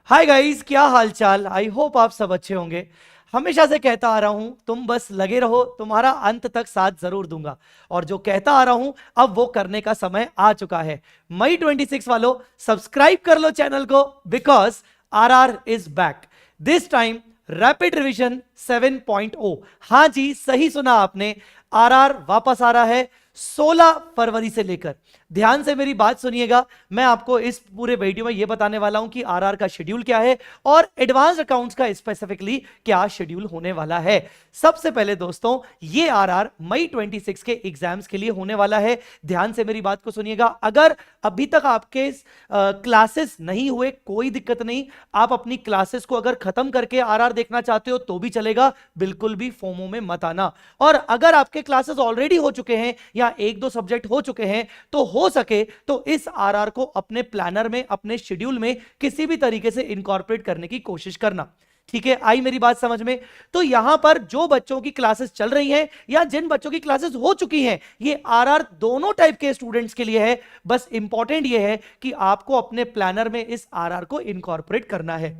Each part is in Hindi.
हाय गाइस, क्या हाल चाल। आई होप आप सब अच्छे होंगे। हमेशा से कहता आ रहा हूं, तुम बस लगे रहो, तुम्हारा अंत तक साथ जरूर दूंगा। और जो कहता आ रहा हूं, अब वो करने का समय आ चुका है। मई 26 वालों, सब्सक्राइब कर लो चैनल को, because RR is back this time. Rapid revision 7.0। हाँ जी, सही सुना आपने, आरआर वापस आ रहा है 16 फरवरी से लेकर। ध्यान से मेरी बात सुनिएगा, मैं आपको इस पूरे वीडियो में यह बताने वाला हूं कि आरआर का शेड्यूल क्या है और एडवांस अकाउंट्स का स्पेसिफिकली क्या शेड्यूल होने वाला है। सबसे पहले दोस्तों, ये आरआर मई 26 के एग्जाम्स के लिए होने वाला है। ध्यान से मेरी बात को सुनिएगा। अगर अभी तक आपके क्लासेस नहीं हुए, कोई दिक्कत नहीं। आप अपनी क्लासेस को अगर खत्म करके आरआर देखना चाहते हो तो भी चलेगा, बिल्कुल भी फोमो में मत आना। और अगर आपके क्लासेस ऑलरेडी हो चुके हैं या एक दो सब्जेक्ट हो चुके हैं, तो हो सके तो इस आरआर को अपने प्लानर में, अपने शेड्यूल में किसी भी तरीके से इनकॉर्पोरेट करने की कोशिश करना। ठीक है, आई मेरी बात समझ में? तो यहां पर जो बच्चों की क्लासेस चल रही हैं या जिन बच्चों की क्लासेस हो चुकी हैं, ये आरआर दोनों टाइप के स्टूडेंट्स के लिए है। बस इंपॉर्टेंट ये है कि आपको अपने प्लानर में इस आरआर को इनकॉर्पोरेट करना है।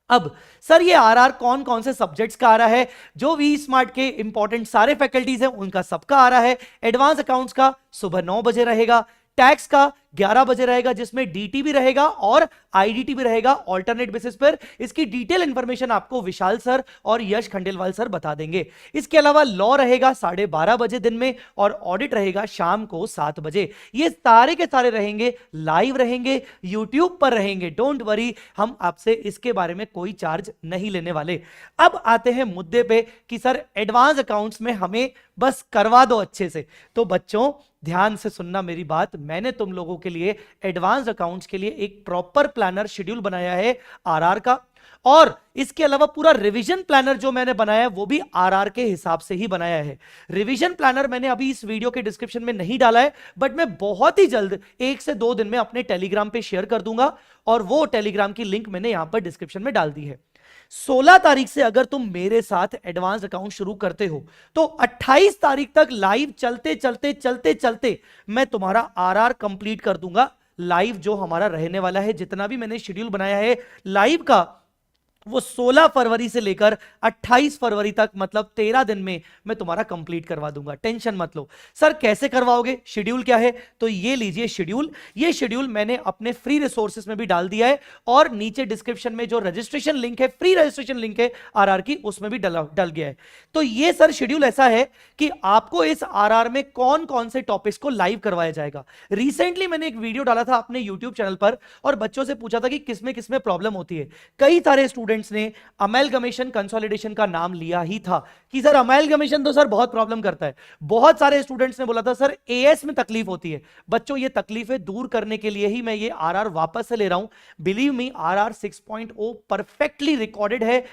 अब सर, ये आरआर कौन कौन से सब्जेक्ट्स का आ रहा है? जो वी स्मार्ट के इंपॉर्टेंट सारे फैकल्टीज हैं उनका सबका आ रहा है। एडवांस अकाउंट्स का सुबह 9 बजे रहेगा, टैक्स का 11 बजे रहेगा, जिसमें डीटी भी रहेगा और आईडीटी भी रहेगा ऑल्टरनेट बेसिस पर। इसकी डिटेल इंफॉर्मेशन आपको विशाल सर और यश खंडेलवाल सर बता देंगे। इसके अलावा लॉ रहेगा 12:30 बजे दिन में और ऑडिट रहेगा शाम को 7 बजे। ये सारे के सारे रहेंगे, लाइव रहेंगे, यूट्यूब पर रहेंगे। डोंट वरी, हम आपसे इसके बारे में कोई चार्ज नहीं लेने वाले। अब आते हैं मुद्दे पे कि सर एडवांस अकाउंट्स में हमें बस करवा दो अच्छे से। तो बच्चों, ध्यान से सुनना मेरी बात। मैंने तुम लोगों के लिए एडवांस अकाउंट्स के लिए एक प्रॉपर प्लानर शेड्यूल बनाया है आरआर का, और इसके अलावा पूरा रिवीजन प्लानर जो मैंने बनाया है वो भी आरआर के हिसाब से ही बनाया है। रिवीजन प्लानर मैंने अभी इस वीडियो के डिस्क्रिप्शन में नहीं डाला है, बट मैं बहुत ही जल्द 1 से 2 दिन में अपने टेलीग्राम पे शेयर कर दूंगा, और वो टेलीग्राम की लिंक मैंने यहां पर डिस्क्रिप्शन में डाल दी है। 16 तारीख से अगर तुम मेरे साथ एडवांस अकाउंट शुरू करते हो तो 28 तारीख तक लाइव चलते चलते चलते चलते मैं तुम्हारा आरआर कंप्लीट कर दूंगा। लाइव जो हमारा रहने वाला है, जितना भी मैंने शेड्यूल बनाया है लाइव का, वो 16 फरवरी से लेकर 28 फरवरी तक, मतलब 13 दिन में मैं तुम्हारा कंप्लीट करवा दूंगा। टेंशन मत लो। सर कैसे करवाओगे, शेड्यूल क्या है? तो ये लीजिए शेड्यूल। ये शेड्यूल मैंने अपने फ्री रिसोर्सेज में भी डाल दिया है, और नीचे डिस्क्रिप्शन में जो रजिस्ट्रेशन लिंक है, फ्री रजिस्ट्रेशन लिंक है आरआर की, उसमें भी डल गया है। तो ये सर शेड्यूल ऐसा है कि आपको इस आरआर में कौन कौन से टॉपिक्स को लाइव करवाया जाएगा। रिसेंटली मैंने एक वीडियो डाला था अपने यूट्यूब चैनल पर, और बच्चों से पूछा था कि किसमें किसमें प्रॉब्लम होती है। कई सारे स्टूडेंट्स ने अमेलगमेशन कंसोलिडेशन का नाम लिया ही था कि सर अमेलगमेशन तो सर बहुत प्रॉब्लम करता है। बहुत सारे स्टूडेंट्स ने बोला था सर एएस में तकलीफ होती है। बच्चों, ये तकलीफें दूर करने के लिए ही मैं ये आरआर वापस से ले रहा हूं। Believe me, RR 6.0 perfectly recorded है।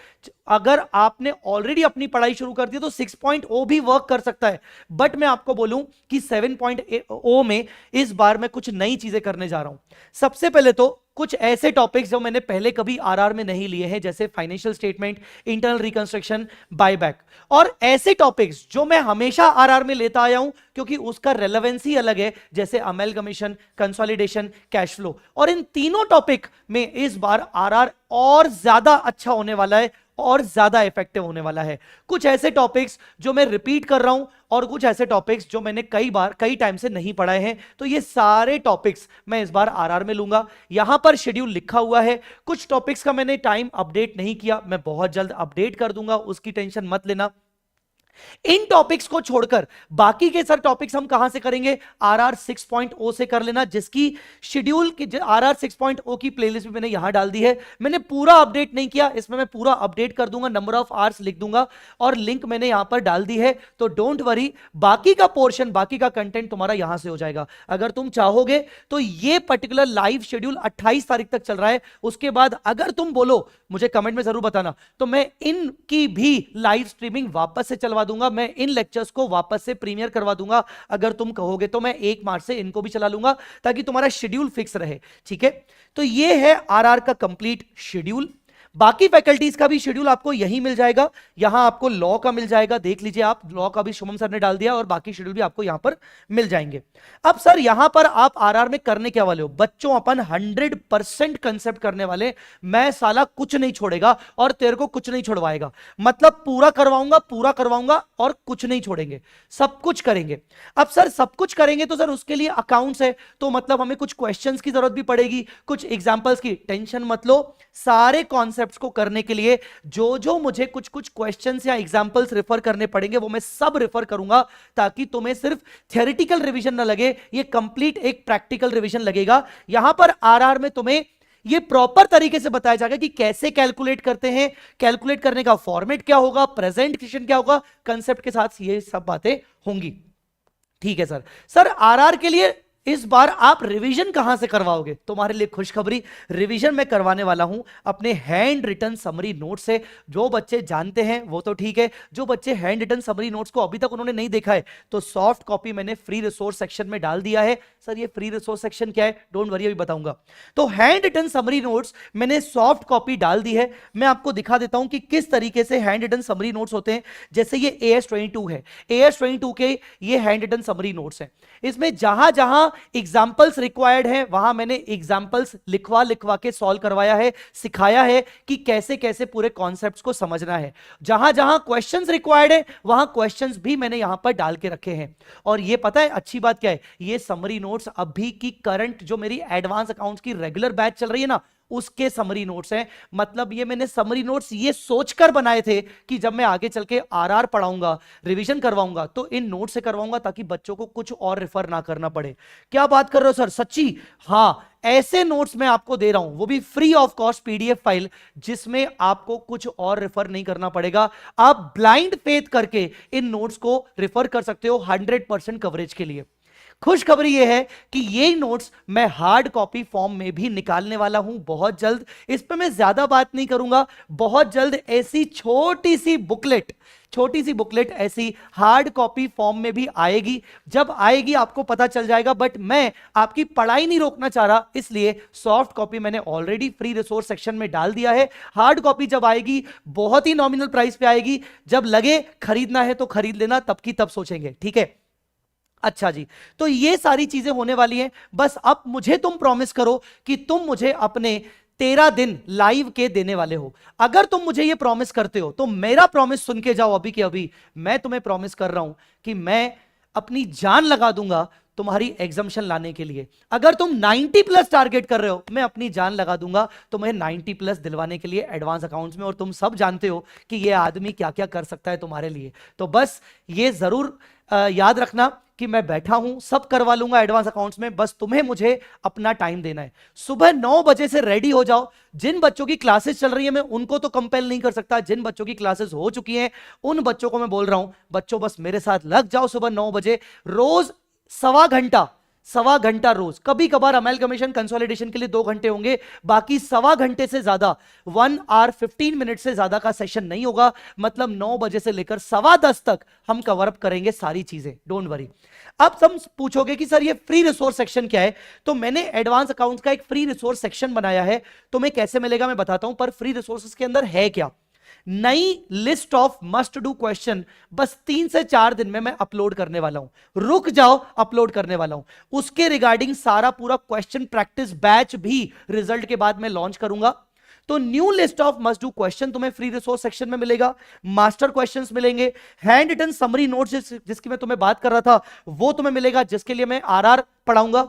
अगर आपने ऑलरेडी अपनी पढ़ाई शुरू कर दी तो 6.0 भी वर्क कर सकता है, बट मैं आपको बोलूं कि 7.0 में इस बार मैं कुछ नई चीजें करने जा रहा हूं। सबसे पहले तो कुछ ऐसे टॉपिक्स जो मैंने पहले कभी आरआर में नहीं लिए हैं, जैसे financial statement, internal reconstruction, buyback, और ऐसे टॉपिक्स जो मैं हमेशा आरआर में लेता आया हूं क्योंकि उसका रेलेवेंसी अलग है, जैसे अमेलगमेशन, कंसोलिडेशन, कैश फ्लो। और इन तीनों टॉपिक में इस बार आरआर और ज्यादा अच्छा होने वाला है और ज्यादा इफेक्टिव होने वाला है। कुछ ऐसे टॉपिक्स जो मैं रिपीट कर रहा हूं और कुछ ऐसे टॉपिक्स जो मैंने कई टाइम से नहीं पढ़ाए हैं, तो ये सारे टॉपिक्स मैं इस बार आरआर में लूंगा। यहां पर शेड्यूल लिखा हुआ है। कुछ टॉपिक्स का मैंने टाइम अपडेट नहीं किया, मैं बहुत जल्द अपडेट कर दूंगा, उसकी टेंशन मत लेना। इन टॉपिक्स को छोड़कर बाकी के सर टॉपिक्स हम कहां से करेंगे? आरआर 6.0 से कर लेना, जिसकी शेड्यूल की आरआर 6.0 की प्लेलिस्ट भी मैंने यहां डाल दी है। मैंने पूरा अपडेट नहीं किया, इसमें मैं पूरा अपडेट कर दूंगा, नंबर ऑफ आवर्स लिख दूंगा, और लिंक मैंने यहां पर डाल दी है। तो डोंट वरी, बाकी का पोर्शन, बाकी का कंटेंट तुम्हारा यहां से हो जाएगा। अगर तुम चाहोगे तो ये पर्टिकुलर लाइव शेड्यूल 28 तारीख तक चल रहा है। उसके बाद अगर तुम बोलो, मुझे कमेंट में जरूर बताना, तो मैं इनकी भी लाइव स्ट्रीमिंग वापस से चलवा दूंगा। मैं इन लेक्चर्स को वापस से प्रीमियर करवा दूंगा। अगर तुम कहोगे तो मैं 1 मार्च से इनको भी चला लूंगा, ताकि तुम्हारा शेड्यूल फिक्स रहे। ठीक है, तो ये है आरआर का कंप्लीट शेड्यूल। बाकी फैकल्टीज का भी शेड्यूल आपको यही मिल जाएगा, यहां आपको लॉ का मिल जाएगा, देख लीजिए आप, लॉ का भी शुभम सर ने डाल दिया और बाकी शेड्यूल भी आपको यहां पर मिल जाएंगे। अब सर यहां पर आप आरआर में करने क्या वाले हो बच्चों, अपन 100% कंसेप्ट करने वाले, मैं साला कुछ नहीं छोड़ेगा और तेरे को कुछ नहीं छोड़वाएगा, मतलब पूरा करवाऊंगा और कुछ नहीं छोड़ेंगे, सब कुछ करेंगे। अब सर सब कुछ करेंगे तो सर उसके लिए अकाउंट्स है, तो मतलब हमें कुछ क्वेश्चंस की जरूरत भी पड़ेगी, कुछ एग्जांपल्स की, टेंशन मत लो, सारे कॉन्सेप्ट्स को करने के लिए जो मुझे कुछ क्वेश्चंस या एग्जांपल्स रेफर करने पड़ेंगे वो मैं सब रेफर करूंगा, ताकि तुम्हें सिर्फ थियोरेटिकल रिवीजन ना लगे, ये कंप्लीट एक प्रैक्टिकल रिवीजन लगेगा। यहां पर आरआर में तुम्हें ये प्रॉपर तरीके से बताया जाएगा कि कैसे कैलकुलेट करते हैं, कैलकुलेट करने का फॉर्मेट क्या होगा, प्रेजेंटेशन क्या होगा, कंसेप्ट के साथ ये सब बातें होंगी। ठीक है सर। सर आरआर के लिए इस बार आप रिवीजन कहां से करवाओगे? तुम्हारे लिए खुशखबरी, रिवीजन मैं करवाने वाला हूं अपने हैंड रिटन समरी नोट से। जो बच्चे जानते हैं वो तो ठीक है, जो बच्चे हैंड रिटन समरी नोट्स को अभी तक उन्होंने नहीं देखा है तो सॉफ्ट कॉपी मैंने फ्री रिसोर्स सेक्शन में डाल दिया है। सर ये फ्री रिसोर्स सेक्शन क्या है, डोंट वरी, अभी बताऊंगा। तो हैंड रिटन समरी नोट्स मैंने सॉफ्ट कॉपी डाल दी है, मैं आपको दिखा देता हूं कि किस तरीके से हैंड रिटन समरी नोट्स होते हैं। जैसे ये AS22 है, AS22 के ये हैंड रिटन समरी नोट्स हैं, इसमें जहां जहां एग्जाम्पल्स रिक्वायर्ड है वहां मैंने एग्जाम्पल्स लिखवा के सॉल्व करवाया है, सिखाया है कि कैसे कैसे पूरे कॉन्सेप्ट्स को समझना है। जहां जहां क्वेश्चंस रिक्वायर्ड है वहां क्वेश्चंस भी मैंने यहां पर डाल के रखे हैं। और ये पता है अच्छी बात क्या है, ये समरी नोट्स अभी की करंट जो मेरी एडवांस अकाउंट्स की रेगुलर बैच चल रही है ना, उसके समरी नोट्स हैं। मतलब ये मैंने समरी नोट्स ये सोचकर बनाए थे कि जब मैं आगे चल के आरआर पढ़ाऊंगा, रिवीजन करवाऊंगा तो इन नोट से करवाऊंगा ताकि बच्चों को कुछ और रेफर ना करना पड़े। क्या बात कर रहे हो सर, सच्ची? हाँ, ऐसे नोट्स मैं आपको दे रहा हूं, वो भी free of cost PDF file, जिसमें आपको कुछ और रेफर नहीं करना पड़ेगा। आप ब्लाइंड फेथ करके इन नोट्स को रेफर कर सकते हो 100% कवरेज के लिए। खुशखबरी यह है कि ये नोट्स मैं हार्ड कॉपी फॉर्म में भी निकालने वाला हूं बहुत जल्द। इस पे मैं ज्यादा बात नहीं करूंगा, बहुत जल्द ऐसी छोटी सी बुकलेट ऐसी हार्ड कॉपी फॉर्म में भी आएगी। जब आएगी आपको पता चल जाएगा, बट मैं आपकी पढ़ाई नहीं रोकना चाह रहा, इसलिए सॉफ्ट कॉपी मैंने ऑलरेडी फ्री रिसोर्स सेक्शन में डाल दिया है। हार्ड कॉपी जब आएगी बहुत ही नॉमिनल प्राइस पे आएगी, जब लगे खरीदना है तो खरीद लेना, तब की तब सोचेंगे, ठीक है? अच्छा जी, तो ये सारी चीजें होने वाली हैं। बस अब मुझे तुम प्रॉमिस करो कि तुम मुझे अपने 13 दिन लाइव के देने वाले हो। अगर तुम मुझे ये प्रॉमिस करते हो तो मेरा प्रॉमिस सुन के जाओ अभी के अभी। मैं तुम्हें प्रॉमिस कर रहा हूं कि मैं अपनी जान लगा दूंगा तुम्हारी एग्जाम्शन लाने के लिए। अगर तुम 90+ टारगेट कर रहे हो, मैं अपनी जान लगा दूंगा तुम्हें 90+ दिलवाने के लिए एडवांस अकाउंट्स में। और तुम सब जानते हो कि ये आदमी क्या क्या कर सकता है तुम्हारे लिए। तो बस ये जरूर याद रखना कि मैं बैठा हूं, सब करवा लूंगा एडवांस अकाउंट्स में, बस तुम्हें मुझे अपना टाइम देना है। सुबह 9 बजे से रेडी हो जाओ। जिन बच्चों की क्लासेस चल रही है मैं उनको तो कंपेल नहीं कर सकता, जिन बच्चों की क्लासेस हो चुकी हैं उन बच्चों को मैं बोल रहा हूं, बच्चों बस मेरे साथ लग जाओ। सुबह 9 बजे रोज सवा घंटा रोज, कभी कभार अमेलगमेशन कंसोलिडेशन के लिए 2 घंटे होंगे, बाकी सवा घंटे से ज्यादा 1 आवर 15 मिनट से ज्यादा का सेशन नहीं होगा। मतलब 9 बजे से लेकर 10:15 तक हम कवर अप करेंगे सारी चीजें, डोंट वरी। अब तुम पूछोगे कि सर ये फ्री रिसोर्स सेक्शन क्या है, तो मैंने एडवांस अकाउंट्स का एक फ्री रिसोर्स सेक्शन बनाया है। तुम्हें कैसे मिलेगा मैं बताता हूं, पर फ्री रिसोर्सेज के अंदर है क्या, नई list of must do question बस 3 से 4 दिन में मैं अपलोड करने वाला हूं। रुक जाओ, अपलोड करने वाला हूं। उसके रिगार्डिंग सारा पूरा क्वेश्चन प्रैक्टिस बैच भी रिजल्ट के बाद मैं लॉन्च करूंगा। तो new list of must do question तुम्हें फ्री रिसोर्स सेक्शन में मिलेगा, मास्टर क्वेश्चंस मिलेंगे, हैंड रिटन समरी नोट्स जिसकी मैं तुम्हें बात कर रहा था वो तुम्हें मिलेगा, जिसके लिए मैं आरआर पढ़ाऊंगा,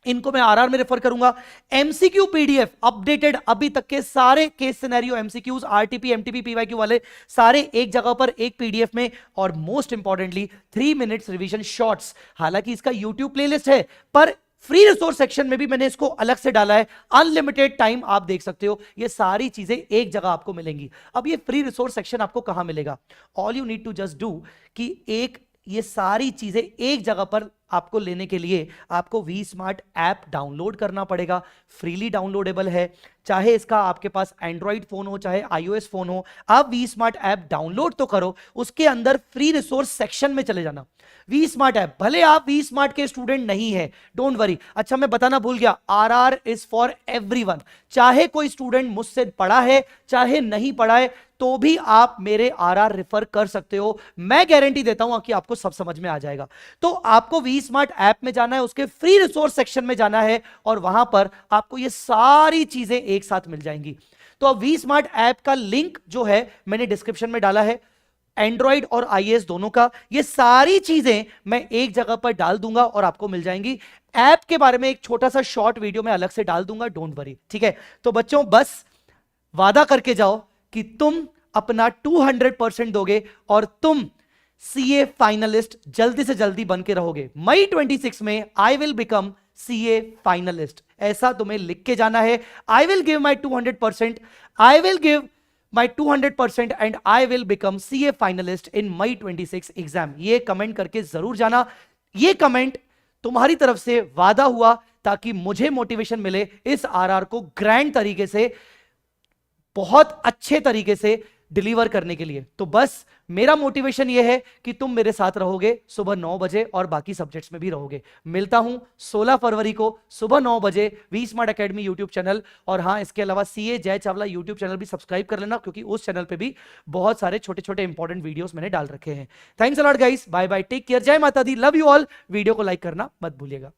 इनको मैं आरआर में रेफर करूंगा। एमसीक्यू PDF अपडेटेड, अभी तक के सारे case scenario MCQs, RTP MTP PYQ वाले सारे एक जगह पर एक PDF में। और most importantly 3 minutes revision shorts. हालांकि इसका YouTube प्लेलिस्ट है, पर फ्री रिसोर्स सेक्शन में भी मैंने इसको अलग से डाला है। अनलिमिटेड टाइम आप देख सकते हो, ये सारी चीजें एक जगह आपको मिलेंगी। अब ये फ्री रिसोर्स सेक्शन आपको कहां मिलेगा? All you need to just do कि एक ये सारी चीजें एक जगह पर आपको लेने के लिए आपको वी स्मार्ट ऐप डाउनलोड करना पड़ेगा। फ्रीली डाउनलोडेबल है, चाहे इसका आपके पास एंड्रॉइड फोन हो चाहे iOS फोन हो, आप वी स्मार्ट ऐप डाउनलोड तो करो, उसके अंदर फ्री रिसोर्स सेक्शन में चले जाना। वी स्मार्ट ऐप, भले आप वी स्मार्ट के स्टूडेंट नहीं है, डोंट वरी। अच्छा मैं बताना भूल गया, आरआर इज फॉर एवरीवन। चाहे कोई स्टूडेंट मुझसे पढ़ा है चाहे नहीं पढ़ा है, तो भी आप मेरे आरआर रेफर कर सकते हो। मैं गारंटी देता हूं कि आपको सब समझ में आ जाएगा। तो आपको वी स्मार्ट ऐप में जाना है, उसके फ्री रिसोर्स सेक्शन में जाना है, और वहां पर आपको ये सारी चीजें एक साथ मिल जाएंगी। तो अब वी स्मार्ट ऐप का लिंक जो है मैंने डिस्क्रिप्शन में डाला है, एंड्रॉइड और iOS दोनों का। ये सारी चीजें मैं एक जगह पर डाल दूंगा और आपको मिल जाएंगी। ऐप के बारे में एक छोटा सा शॉर्ट वीडियो मैं अलग से डाल दूंगा, डोंट वरी, ठीक है। तो बच्चों बस वादा करके जाओ कि तुम अपना 200% दोगे और तुम सीए फाइनलिस्ट जल्दी से जल्दी बन के रहोगे। मई 26 में I will become CA finalist, ऐसा तुम्हें लिख के जाना है। I will give my 200%, I will give my 200% and I will become CA finalist in May 26 exam. ये कमेंट करके जरूर जाना। ये कमेंट तुम्हारी तरफ से वादा हुआ ताकि मुझे मोटिवेशन मिले इस आरआर को ग्रैंड तरीके से, बहुत अच्छे तरीके से डिलीवर करने के लिए। तो बस मेरा मोटिवेशन यह है कि तुम मेरे साथ रहोगे सुबह 9 बजे और बाकी सब्जेक्ट्स में भी रहोगे। मिलता हूं 16 फरवरी को सुबह 9 बजे V smart academy YouTube channel. और हां, इसके अलावा CA Jai Chawla YouTube channel भी सब्सक्राइब कर लेना, क्योंकि उस चैनल पे भी बहुत सारे छोटे छोटे इंपॉर्टेंट वीडियोस मैंने डाल रखे हैं। Thanks a lot guys, bye bye, take care, जय माता दी, लव यू ऑल। वीडियो को लाइक करना मत भूलिएगा।